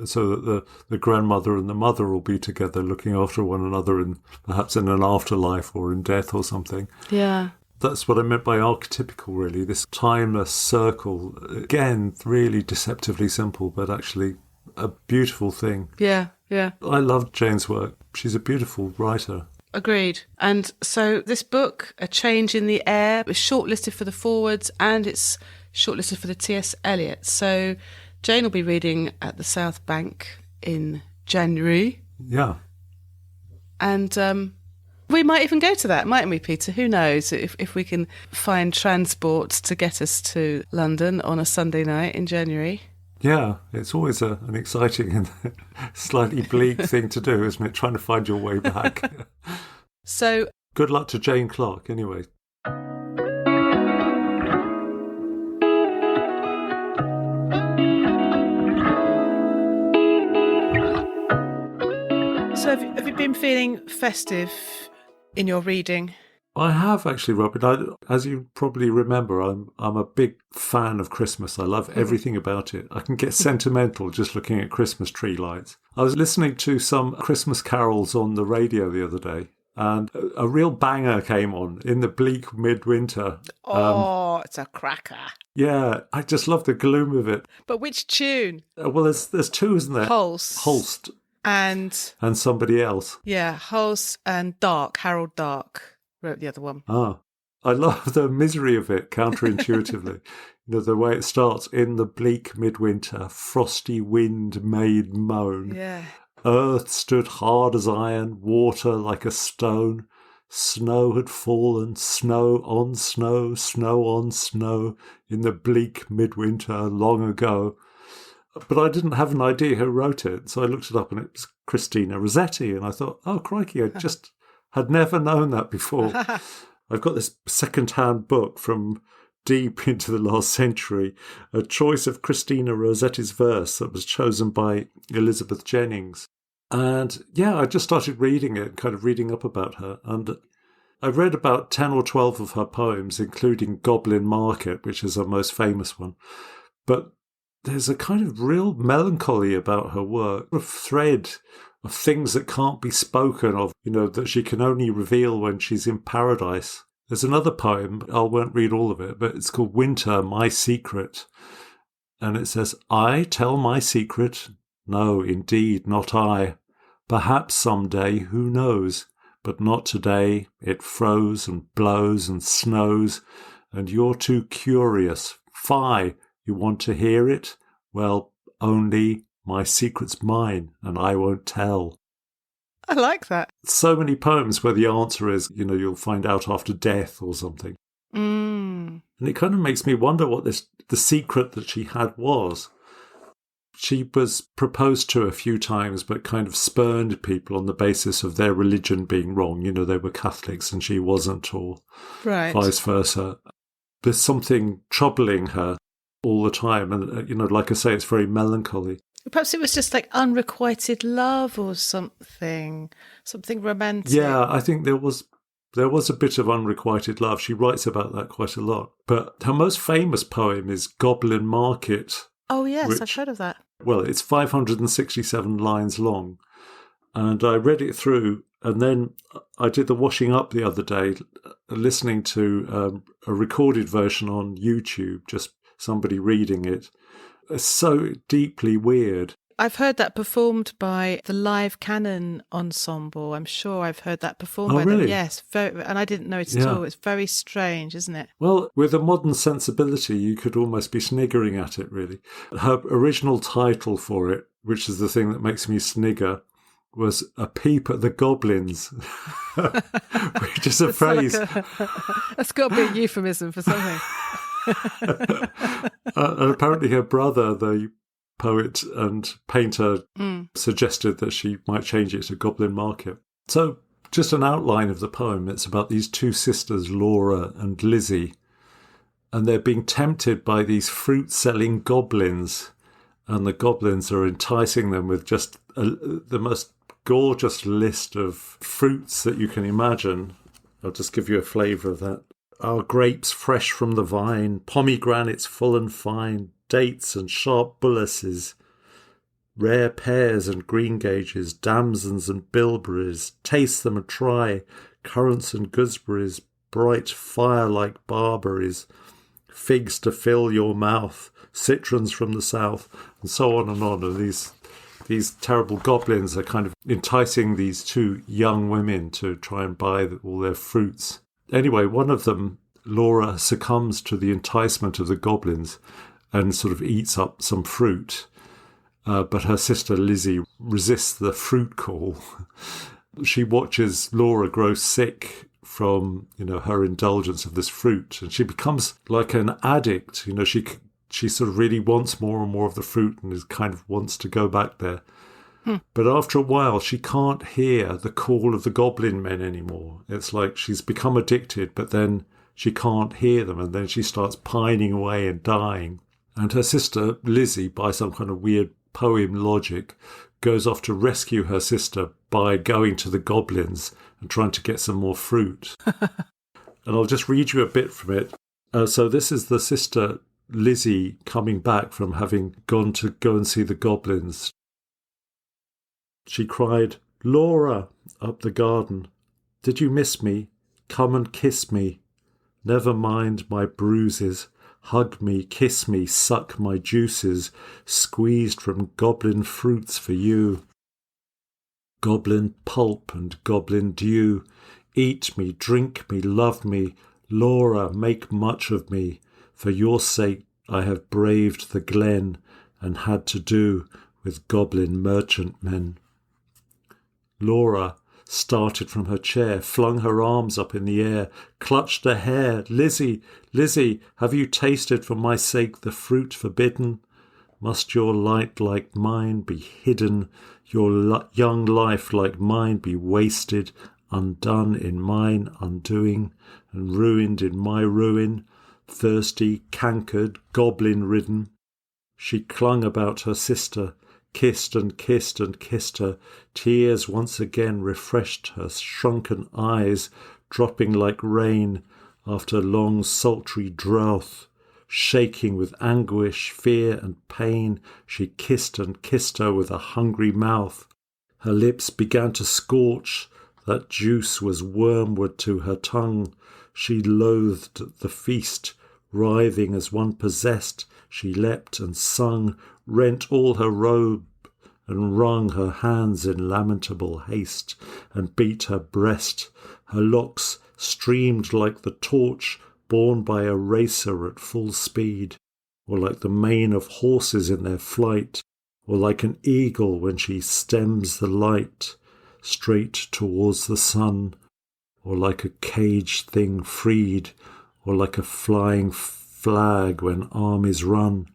so that the grandmother and the mother will be together looking after one another, perhaps in an afterlife or in death or something. Yeah. That's what I meant by archetypical, really, this timeless circle. Again, really deceptively simple, but actually a beautiful thing. Yeah, yeah. I love Jane's work. She's a beautiful writer. Agreed. And so this book, A Change in the Air, is shortlisted for the Forwards, and it's shortlisted for the T.S. Eliot. So Jane will be reading at the South Bank in January. Yeah. And we might even go to that, mightn't we, Peter? Who knows if we can find transport to get us to London on a Sunday night in January. Yeah, it's always an exciting and slightly bleak thing to do, isn't it? Trying to find your way back. So good luck to Jane Clarke, anyway. So have you been feeling festive in your reading? I have actually, Robin. As you probably remember, I'm a big fan of Christmas. I love everything about it. I can get sentimental just looking at Christmas tree lights. I was listening to some Christmas carols on the radio the other day, and a real banger came on in the bleak midwinter. It's a cracker. Yeah, I just love the gloom of it. But which tune? Well, there's two, isn't there? Holst. And somebody else. Yeah, Holst and Dark, Harold Dark wrote the other one. I love the misery of it, counterintuitively. The way it starts, in the bleak midwinter, frosty wind made moan. Yeah. Earth stood hard as iron, water like a stone. Snow had fallen, snow on snow, snow on snow, in the bleak midwinter long ago. But I didn't have an idea who wrote it, so I looked it up, and it was Christina Rossetti, and I thought, oh, crikey, I just had never known that before. I've got this second-hand book from deep into the last century, a choice of Christina Rossetti's verse that was chosen by Elizabeth Jennings. And yeah, I just started reading it, kind of reading up about her. And I've read about 10 or 12 of her poems, including Goblin Market, which is her most famous one. But there's a kind of real melancholy about her work, a thread of things that can't be spoken of, that she can only reveal when she's in paradise. There's another poem, I won't read all of it, but it's called Winter, My Secret. And it says, I tell my secret? No, indeed, not I. Perhaps some day, who knows? But not today. It froze and blows and snows, and you're too curious. Fie, you want to hear it? Well, only my secret's mine, and I won't tell. I like that. So many poems where the answer is, you'll find out after death or something. Mm. And it kind of makes me wonder what the secret that she had was. She was proposed to a few times, but kind of spurned people on the basis of their religion being wrong. They were Catholics and she wasn't, or vice versa. There's something troubling her all the time. And, like I say, it's very melancholy. Perhaps it was just like unrequited love or something romantic. Yeah, I think there was a bit of unrequited love. She writes about that quite a lot. But her most famous poem is Goblin Market. Oh, yes, I've heard of that. Well, it's 567 lines long. And I read it through, and then I did the washing up the other day, listening to a recorded version on YouTube, just somebody reading it. so deeply weird. I've heard that performed by the Live Canon Ensemble. I'm sure I've heard that performed by really? them. Yes, and I didn't know it at all. It's very strange, isn't it? Well, with a modern sensibility, you could almost be sniggering at it, really. Her original title for it, which is the thing that makes me snigger, was A Peep at the Goblins, which is a phrase. That's got to be a euphemism for something. And apparently her brother, the poet and painter, suggested that she might change it to Goblin Market. So just an outline of the poem. It's about these two sisters, Laura and Lizzie, and they're being tempted by these fruit-selling goblins, and the goblins are enticing them with just the most gorgeous list of fruits that you can imagine. I'll just give you a flavour of that. Our grapes fresh from the vine, pomegranates full and fine, dates and sharp bullaces, rare pears and greengages, damsons and bilberries, taste them and try, currants and gooseberries, bright fire-like barberries, figs to fill your mouth, citrons from the south, and so on and on. And these terrible goblins are kind of enticing these two young women to try and buy all their fruits. Anyway, one of them, Laura, succumbs to the enticement of the goblins and sort of eats up some fruit. But her sister Lizzie resists the fruit call. She watches Laura grow sick from, her indulgence of this fruit, and she becomes like an addict. She sort of really wants more and more of the fruit and is kind of wants to go back there. But after a while, she can't hear the call of the goblin men anymore. It's like she's become addicted, but then she can't hear them, and then she starts pining away and dying. And her sister Lizzie, by some kind of weird poem logic, goes off to rescue her sister by going to the goblins and trying to get some more fruit. And I'll just read you a bit from it. So this is the sister Lizzie coming back from having gone to go and see the goblins. She cried, "Laura," up the garden. "Did you miss me? Come and kiss me. Never mind my bruises. Hug me, kiss me, suck my juices, squeezed from goblin fruits for you. Goblin pulp and goblin dew. Eat me, drink me, love me. Laura, make much of me. For your sake I have braved the glen and had to do with goblin merchantmen." Laura started from her chair, flung her arms up in the air, clutched her hair. "Lizzie, Lizzie, have you tasted for my sake the fruit forbidden? Must your light like mine be hidden, your young life like mine be wasted, undone in mine undoing, and ruined in my ruin, thirsty, cankered, goblin-ridden?" She clung about her sister, kissed and kissed and kissed her. Tears once again refreshed her shrunken eyes, dropping like rain after long sultry drouth. Shaking with anguish, fear and pain, she kissed and kissed her with a hungry mouth. Her lips began to scorch, that juice was wormwood to her tongue. She loathed the feast, writhing as one possessed. She leapt and sung, rent all her robe, and wrung her hands in lamentable haste, and beat her breast. Her locks streamed like the torch borne by a racer at full speed, or like the mane of horses in their flight, or like an eagle when she stems the light straight towards the sun, or like a caged thing freed, or like a flying flag when armies run.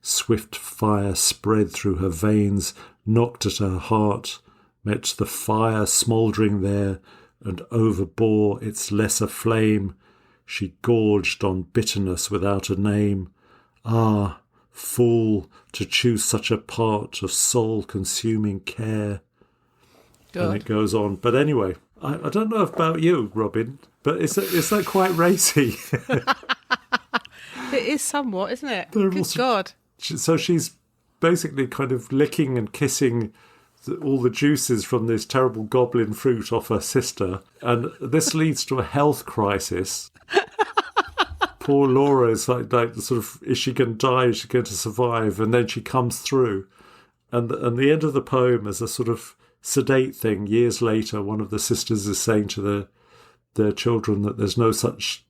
Swift fire spread through her veins, knocked at her heart, met the fire smouldering there, and overbore its lesser flame. She gorged on bitterness without a name. Ah, fool, to choose such a part of soul-consuming care. God. And it goes on. But anyway, I don't know about you, Robin, but is that quite racy? It is somewhat, isn't it? There are Good also- God. So she's basically kind of licking and kissing all the juices from this terrible goblin fruit off her sister. And this leads to a health crisis. poor Laura is like sort of, is she going to die? Is she going to survive? And then she comes through. And the end of the poem is a sort of sedate thing. Years later, one of the sisters is saying to their children that there's no such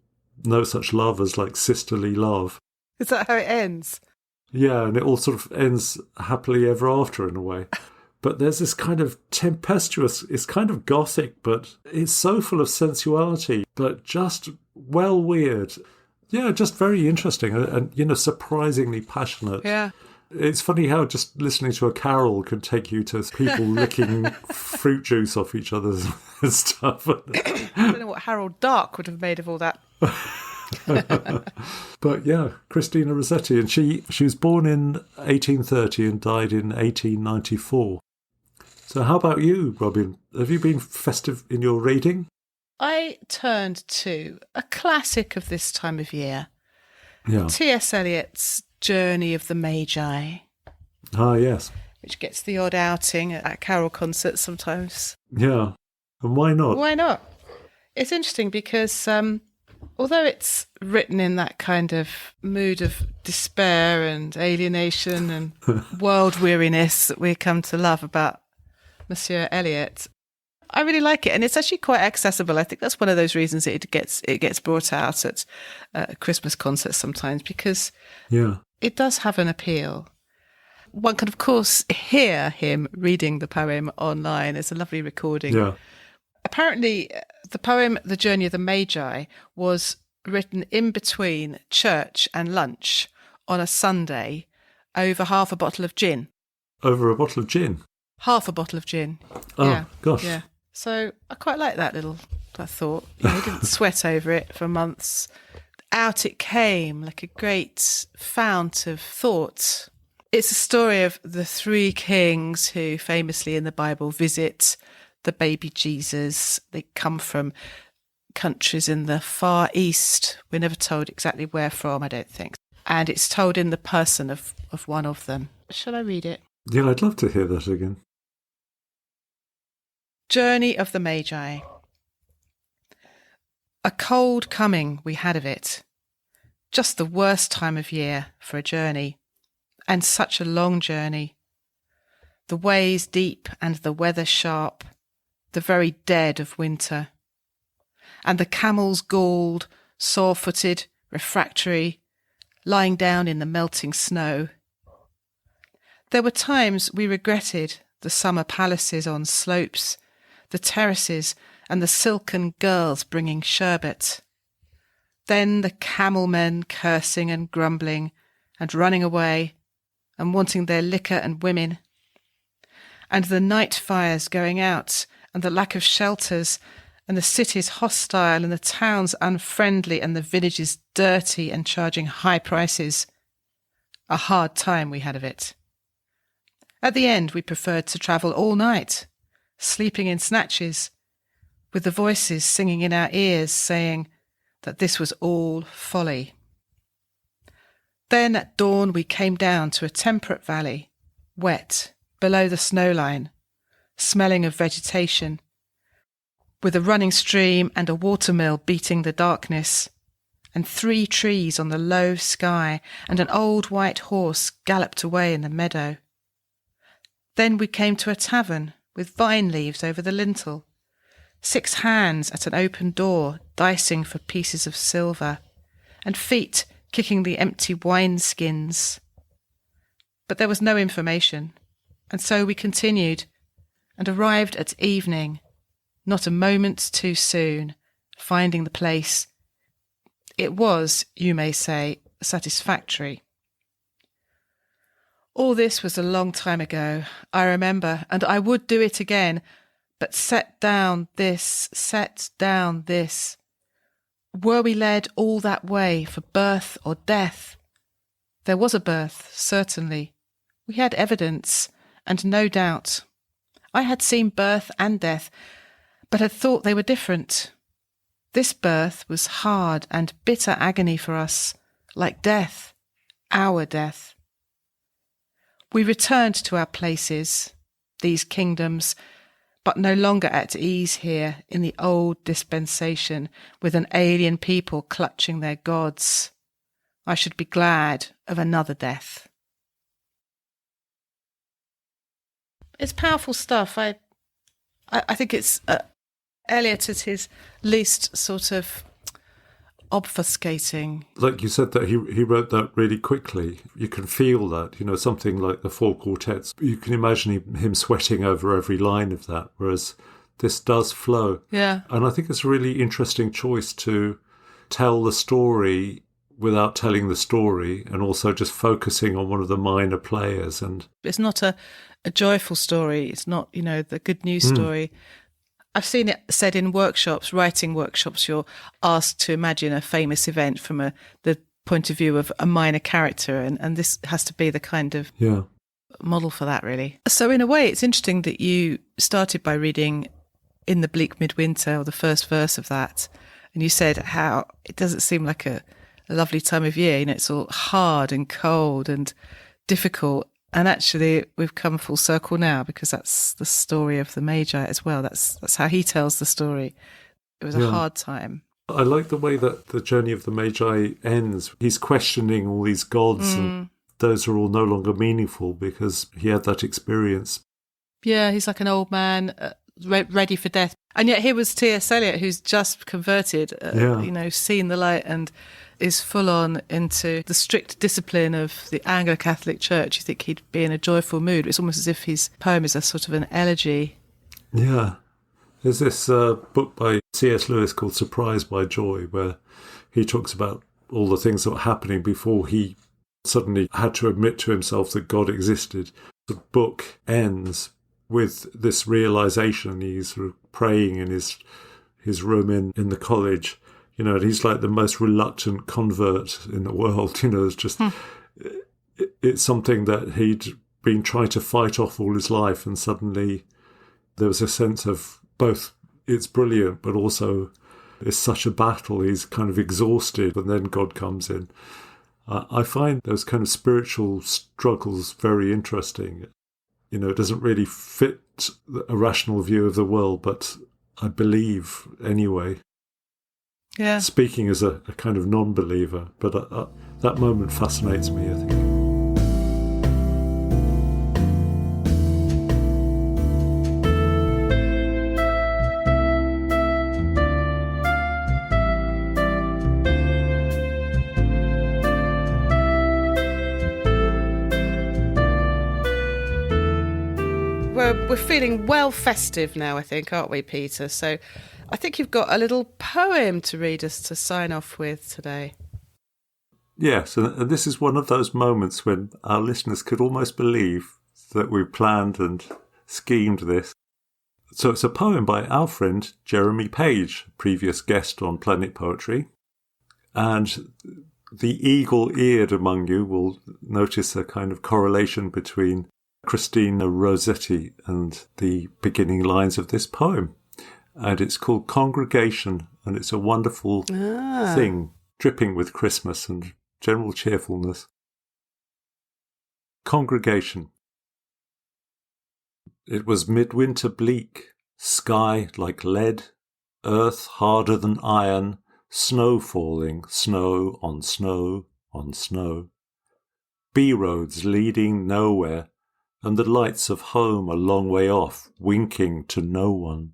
love as like sisterly love. Is that how it ends? Yeah, and it all sort of ends happily ever after in a way. But there's this kind of tempestuous, it's kind of gothic, but it's so full of sensuality, but just well weird. Yeah, just very interesting and surprisingly passionate. Yeah. It's funny how just listening to a carol can take you to people licking fruit juice off each other's and stuff. I don't know what Harold Dark would have made of all that. But yeah, Christina Rossetti, and she was born in 1830 and died in 1894. So how about you, Robin? Have you been festive in your reading? I turned to a classic of this time of year. Yeah. T.S. Eliot's Journey of the Magi. Ah, yes. Which gets the odd outing at carol concerts sometimes. Yeah. And why not? Why not? It's interesting because although it's written in that kind of mood of despair and alienation and world weariness that we come to love about Monsieur Eliot, I really like it, and it's actually quite accessible. I think that's one of those reasons it gets brought out at Christmas concerts sometimes, because it does have an appeal. One can, of course, hear him reading the poem online. It's a lovely recording. Yeah. Apparently, the poem "The Journey of the Magi" was written in between church and lunch on a Sunday over half a bottle of gin. Over a bottle of gin? Half a bottle of gin. Oh, yeah. gosh. Yeah. So I quite like that little thought. He didn't sweat over it for months. Out it came like a great fount of thought. It's a story of the three kings who famously in the Bible visit the baby Jesus. They come from countries in the Far East. We're never told exactly where from, I don't think. And it's told in the person of one of them. Shall I read it? Yeah, I'd love to hear that again. Journey of the Magi. A cold coming we had of it. Just the worst time of year for a journey, and such a long journey. The ways deep and the weather sharp, the very dead of winter. And the camels galled, sore-footed, refractory, lying down in the melting snow. There were times we regretted the summer palaces on slopes, the terraces and the silken girls bringing sherbet. Then the camel men cursing and grumbling and running away and wanting their liquor and women. And the night fires going out and the lack of shelters and the cities hostile and the towns unfriendly and the villages dirty and charging high prices. A hard time we had of it. At the end we preferred to travel all night, sleeping in snatches, with the voices singing in our ears saying that this was all folly. Then at dawn we came down to a temperate valley, wet, below the snow line, smelling of vegetation, with a running stream and a watermill beating the darkness, and 3 trees on the low sky, and an old white horse galloped away in the meadow. Then we came to a tavern, with vine leaves over the lintel, 6 hands at an open door dicing for pieces of silver, and feet kicking the empty wineskins. But there was no information, and so we continued, and arrived at evening, not a moment too soon, finding the place. It was, you may say, satisfactory. All this was a long time ago, I remember, and I would do it again, but set down this. Were we led all that way for birth or death? There was a birth, certainly. We had evidence, and no doubt. I had seen birth and death, but had thought they were different. This birth was hard and bitter agony for us, like death, our death. We returned to our places, these kingdoms, but no longer at ease here in the old dispensation with an alien people clutching their gods. I should be glad of another death. It's powerful stuff. I think it's Eliot at his least sort of obfuscating. Like you said, that he wrote that really quickly. You can feel that, something like the four quartets. You can imagine him sweating over every line of that, whereas this does flow. Yeah. And I think it's a really interesting choice to tell the story without telling the story, and also just focusing on one of the minor players. And it's not a joyful story. It's not, the good news story. I've seen it said in workshops, writing workshops, you're asked to imagine a famous event from the point of view of a minor character, and this has to be the kind of model for that, really. So in a way, it's interesting that you started by reading In the Bleak Midwinter, or the first verse of that, and you said how it doesn't seem like a lovely time of year. It's all hard and cold and difficult. And actually, we've come full circle now, because that's the story of the Magi as well. That's how he tells the story. It was a hard time. I like the way that the journey of the Magi ends. He's questioning all these gods, and those are all no longer meaningful because he had that experience. Yeah, he's like an old man ready for death. And yet here was T.S. Eliot, who's just converted, seen the light and is full on into the strict discipline of the Anglo-Catholic Church. You think he'd be in a joyful mood. It's almost as if his poem is a sort of an elegy. Yeah. There's this book by C.S. Lewis called Surprised by Joy, where he talks about all the things that were happening before he suddenly had to admit to himself that God existed. The book ends with this realization. He's sort of praying in his room in the college, and he's like the most reluctant convert in the world. It's just, it's something that he'd been trying to fight off all his life. And suddenly there was a sense of both, it's brilliant, but also it's such a battle. He's kind of exhausted, and then God comes in. I find those kind of spiritual struggles very interesting. It doesn't really fit a rational view of the world, but I believe anyway. Yeah. Speaking as a kind of non-believer, but that moment fascinates me, I think. We're feeling well festive now, I think, aren't we, Peter? So I think you've got a little poem to read us to sign off with today. Yes, and this is one of those moments when our listeners could almost believe that we planned and schemed this. So it's a poem by our friend Jeremy Page, previous guest on Planet Poetry. And the eagle-eared among you will notice a kind of correlation between Christina Rossetti and the beginning lines of this poem. And it's called Congregation, and it's a wonderful thing, dripping with Christmas and general cheerfulness. Congregation. It was midwinter bleak, sky like lead, earth harder than iron, snow falling, snow on snow on snow. B-roads leading nowhere, and the lights of home a long way off, winking to no one.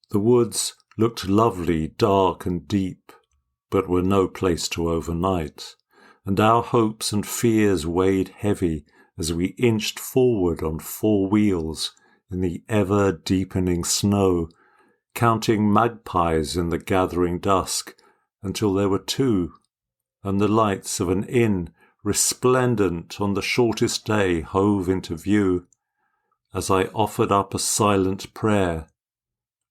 The woods looked lovely, dark and deep, but were no place to overnight, and our hopes and fears weighed heavy as we inched forward on four wheels in the ever-deepening snow, counting magpies in the gathering dusk, until there were two, and the lights of an inn resplendent on the shortest day hove into view, as I offered up a silent prayer.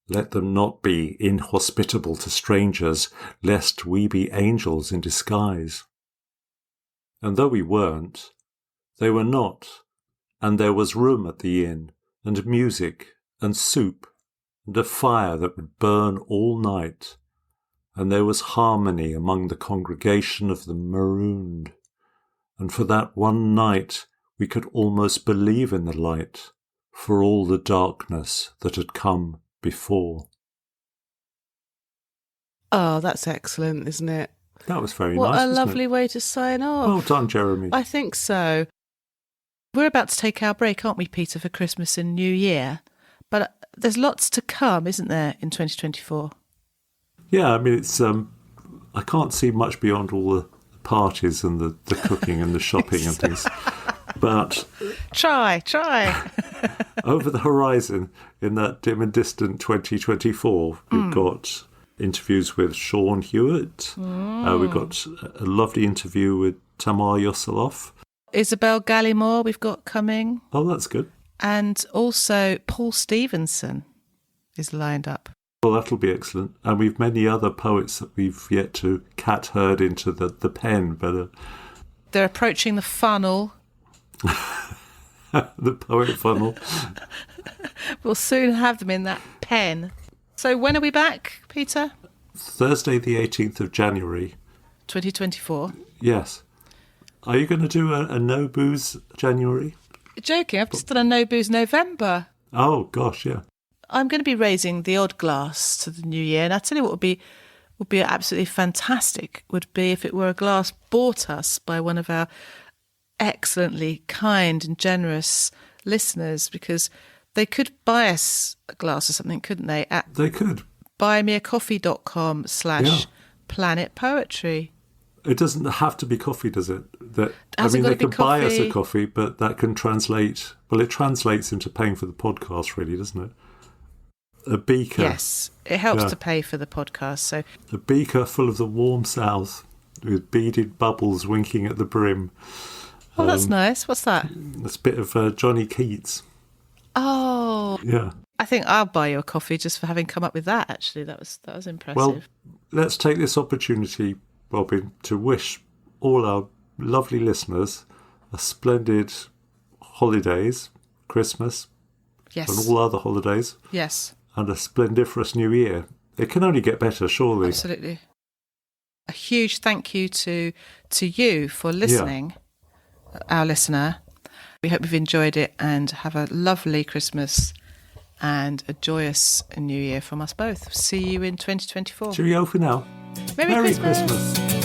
Let them not be inhospitable to strangers, lest we be angels in disguise. And though we weren't, they were not, and there was room at the inn, and music, and soup, and a fire that would burn all night, and there was harmony among the congregation of the marooned. And for that one night we could almost believe in the light, for all the darkness that had come before. Oh, that's excellent, isn't it? That was very What nice, a wasn't lovely it? way to sign off. Well done, Jeremy. I think so. We're about to take our break, aren't we, Peter, for Christmas and New Year? But there's lots to come, isn't there, in 2024? Yeah, I mean, it's I can't see much beyond all the parties and the cooking and the shopping and things. But Try. over the horizon, in that dim and distant 2024, we've got interviews with Sean Hewitt. We've got a lovely interview with Tamar Yoseloff. Isabel Gallimore we've got coming. Oh, that's good. And also Paul Stevenson is lined up. Well, that'll be excellent. And we've many other poets that we've yet to cat-herd into the pen, but They're approaching the funnel. the poet funnel. We'll soon have them in that pen. So when are we back, Peter? Thursday, the 18th of January. 2024. Yes. Are you going to do a no-booze January? You're joking, I've just done a no booze November. Oh, gosh, yeah. I'm going to be raising the odd glass to the new year. And I tell you what would be absolutely fantastic would be if it were a glass bought us by one of our excellently kind and generous listeners, because they could buy us a glass or something, couldn't they? At They could. buymeacoffee.com/Planet Poetry. It doesn't have to be coffee, does it? Hasn't got they to be can buy us a coffee. coffee, but that can translate... Well, it translates into paying for the podcast, really, doesn't it? A beaker. Yes, it helps Yeah. to pay for the podcast. So A beaker full of the warm south with beaded bubbles winking at the brim. oh, that's nice. What's that? That's a bit of Johnny Keats. Oh, Yeah. I think I'll buy you a coffee just for having come up with that. Actually, that was impressive. Well, let's take this opportunity, Robin, to wish all our lovely listeners a splendid holidays, Christmas yes, and all other holidays, yes, and a splendiferous new year. It can only get better, surely. absolutely. A huge thank you to you for listening, our listener. We hope you've enjoyed it and have a lovely Christmas and a joyous New Year from us both. See you in 2024. Cheerio for now. Merry Christmas. Christmas.